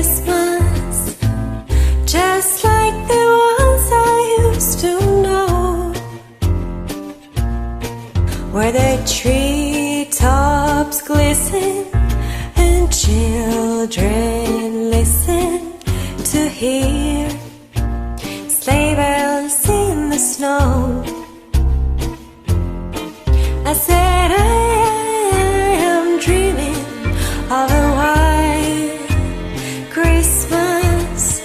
Christmas, just like the ones I used to know, where the treetops glisten and children listen to hear sleigh bells in the snow. I said I am dreaming of a white Christmas,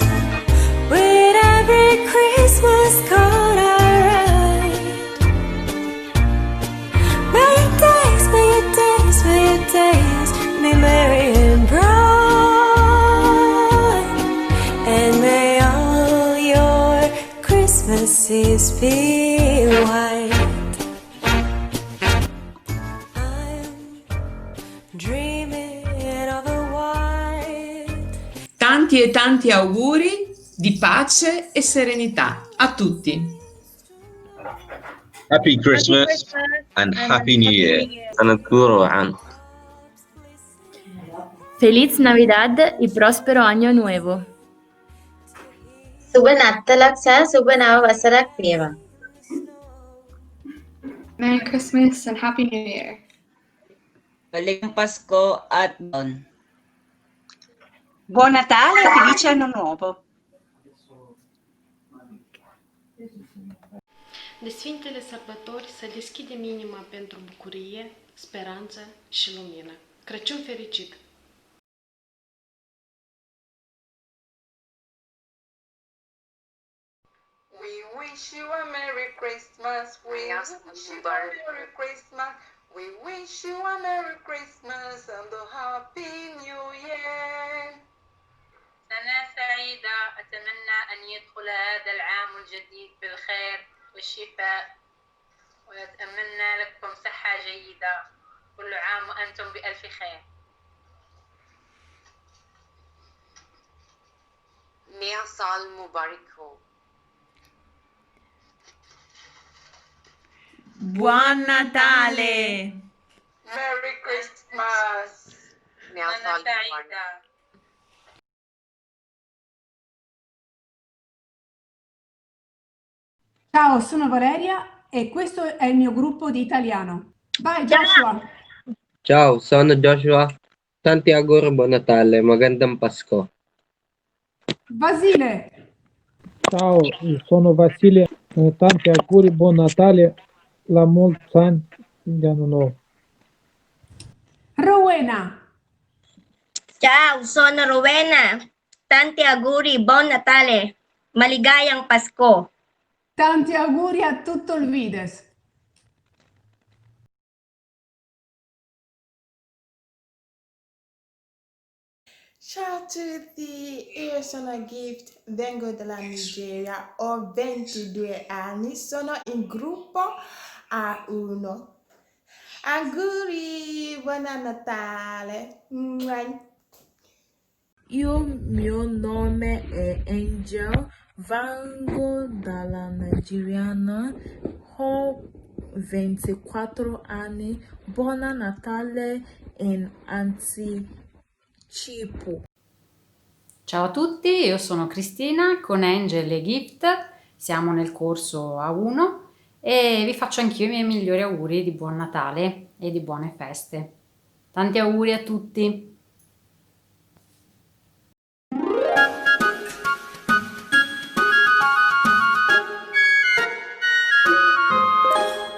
with every Christmas card I write. May your days, may your days, may your days be merry and bright, and may all your Christmases be white. Tanti e tanti auguri di pace e serenità a tutti. Happy Christmas and Happy New Year. Feliz Navidad y próspero año nuevo. શુભ નાતાલક્ષા શુભ નવા વસરક ભેવા. Merry Christmas and Happy New Year. Maligayang Pasko at Bon. Buon Natale e felice anno nuovo. De Sfintele Sărbători să deschidem inima pentru bucurie, speranță și lumină. Crăciun fericit! We wish you a Merry Christmas. We wish you a Merry Christmas. We wish you a Merry Christmas and a Happy New Year. سنة سعيدة، أتمنى أن يدخل هذا العام الجديد بالخير والشفاء، وأتمنى لكم صحة جيدة. كل عام وأنتم بألف خير. नया साल मुबारक हो. Buon Natale! Merry Christmas. नया साल मुबारक. Ciao, sono Valeria e questo è il mio gruppo di italiano. Vai Joshua! Ciao, sono Joshua. Tanti auguri, buon Natale, magandang Pasko. Vasile! Ciao, sono Vasile. Tanti auguri, buon Natale, la mulți ani de anul nou. Rowena! Ciao, sono Rowena. Tanti auguri, buon Natale. Maligayang Pasko. Tanti auguri a tutto il Vides. Ciao a tutti, io sono Gift, vengo dalla Nigeria, ho 22 anni, sono in gruppo A1. Auguri, buon Natale! Mio nome è Angel, vengo dalla Nigeriana, ho 24 anni, buon Natale in anticipo. Ciao a tutti, io sono Cristina con Angel e Gift, siamo nel corso A1 e vi faccio anch'io i miei migliori auguri di buon Natale e di buone feste. Tanti auguri a tutti!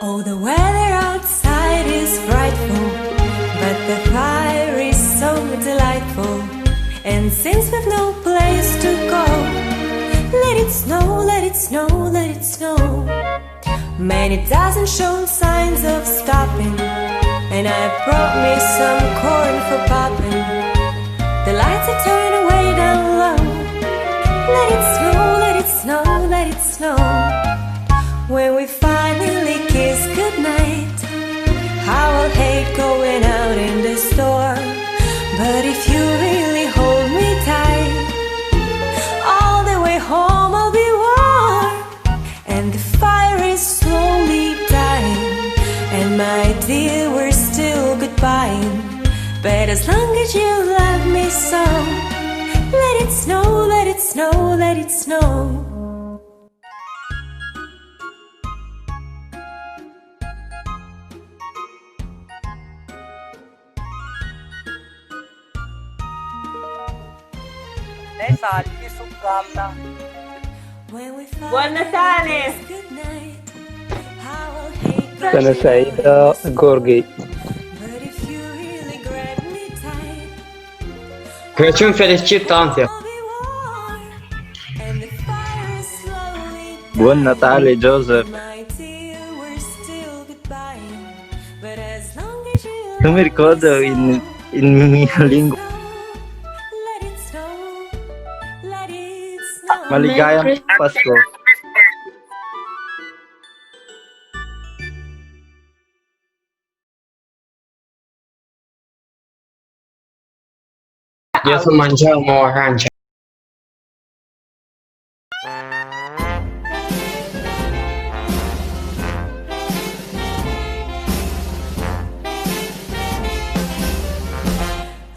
Oh, the weather outside is frightful, but the fire is so delightful. And since we've no place to go, let it snow, let it snow, let it snow. Man, it doesn't show signs of stopping, and I brought me some corn for popping. The lights are turned way down low. Let it snow, let it snow, let it snow. When we finally kiss goodnight, how I'll hate going out in the storm. But if you really hold me tight, all the way home I'll be warm. And the fire is slowly dying, and my dear, we're still goodbye. But as long as you love me so, let it snow, let it snow, let it snow. Ne salvi su galla. Buon Natale! Sana Saida Gorgi. Crăciun fericit, Antia! Buon Natale, Joseph. Non mi ricordo in mia lingua. Maligayang Pasko. Adesso mangiamo arancia.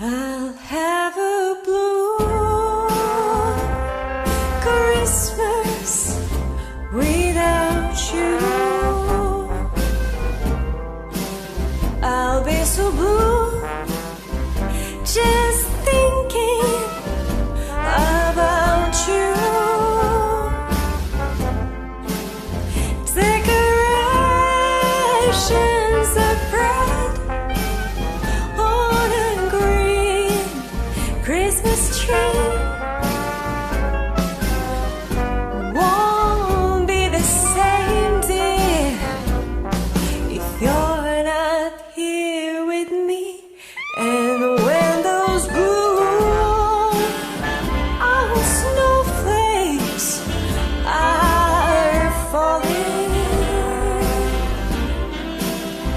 I'll have a blue Christmas without you. I'll be so blue just thinking about you. Decorations of bright on a green Christmas tree won't be the same, dear, if you're not here with me. And when those blue snowflakes are falling,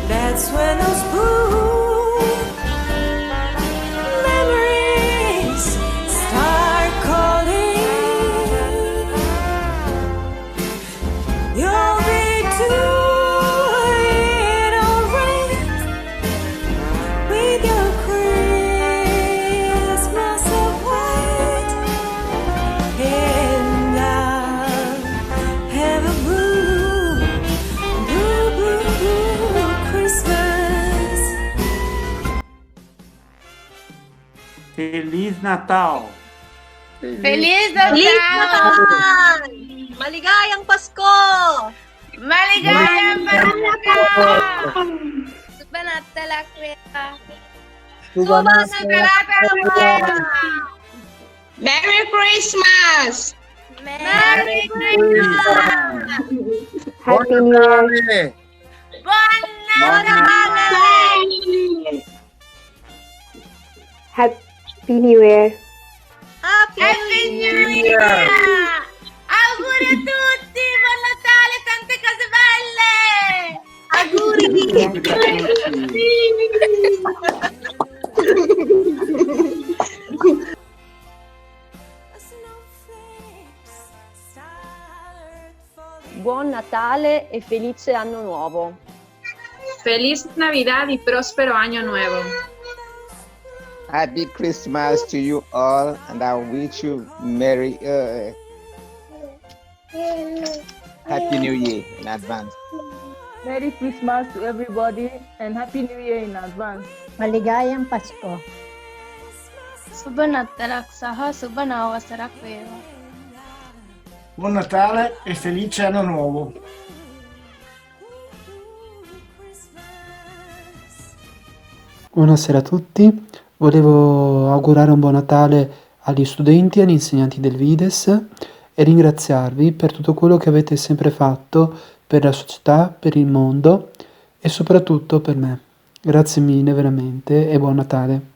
that's when those blue memories start calling. You'll be doing alright with your Christmas of white, and I'll have a blue, blue, blue, blue Christmas. Feliz Natal! Feliz Natal! Maligayang Pasko! Maligayang Pasko! Subanatala Kuya! Subanatala Kuya! Merry Christmas! Merry Christmas! Happy New Year! Buon Natale! Happy New Year! Happy New Year! Auguri a tutti! Buon Natale, tante cose belle! Auguri! Buon Natale e felice anno nuovo! Feliz Navidad y próspero año nuevo. Happy Christmas to you all, and I wish you Merry Happy New Year in advance. Merry Christmas to everybody and Happy New Year in advance. Maligayang Pasko. Subanattalaksaha Subanawasarakweva. Buon Natale e felice anno nuovo! Buonasera a tutti, volevo augurare un buon Natale agli studenti e agli insegnanti del Vides e ringraziarvi per tutto quello che avete sempre fatto per la società, per il mondo e soprattutto per me. Grazie mille veramente e buon Natale.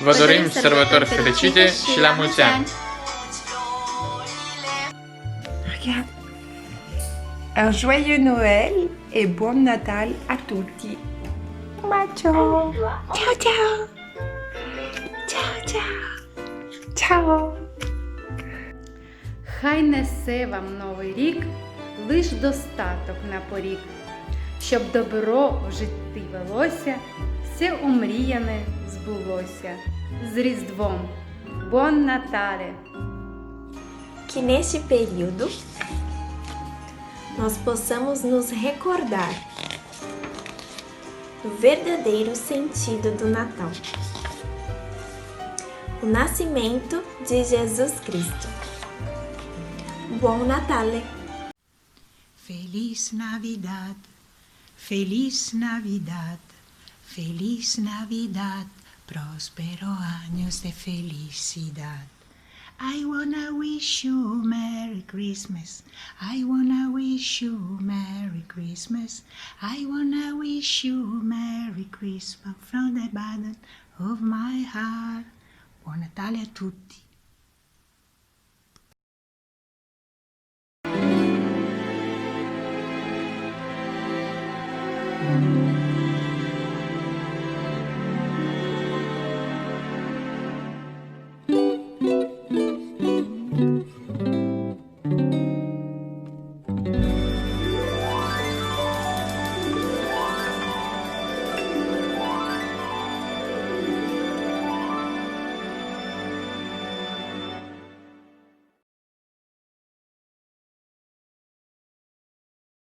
Vă dorim sărbători fericite și la mulți ani! Un joyeux Noël et buon Natale a tutti. Un bacio. Ciao ciao. Ciao ciao. Ciao. Хай несе вам новий рік лиш достаток на поріг, щоб добро в житті велося, все омріяне збулося. З Різдвом! Buon Natale! Que neste período nós possamos nos recordar do verdadeiro sentido do Natal, o nascimento de Jesus Cristo. Buon Natale! Feliz Navidad, Feliz Navidad, Feliz Navidad, próspero años de felicidad. I wanna wish you Merry Christmas. I wanna wish you Merry Christmas. I wanna wish you Merry Christmas from the bottom of my heart. Buon Natale a tutti.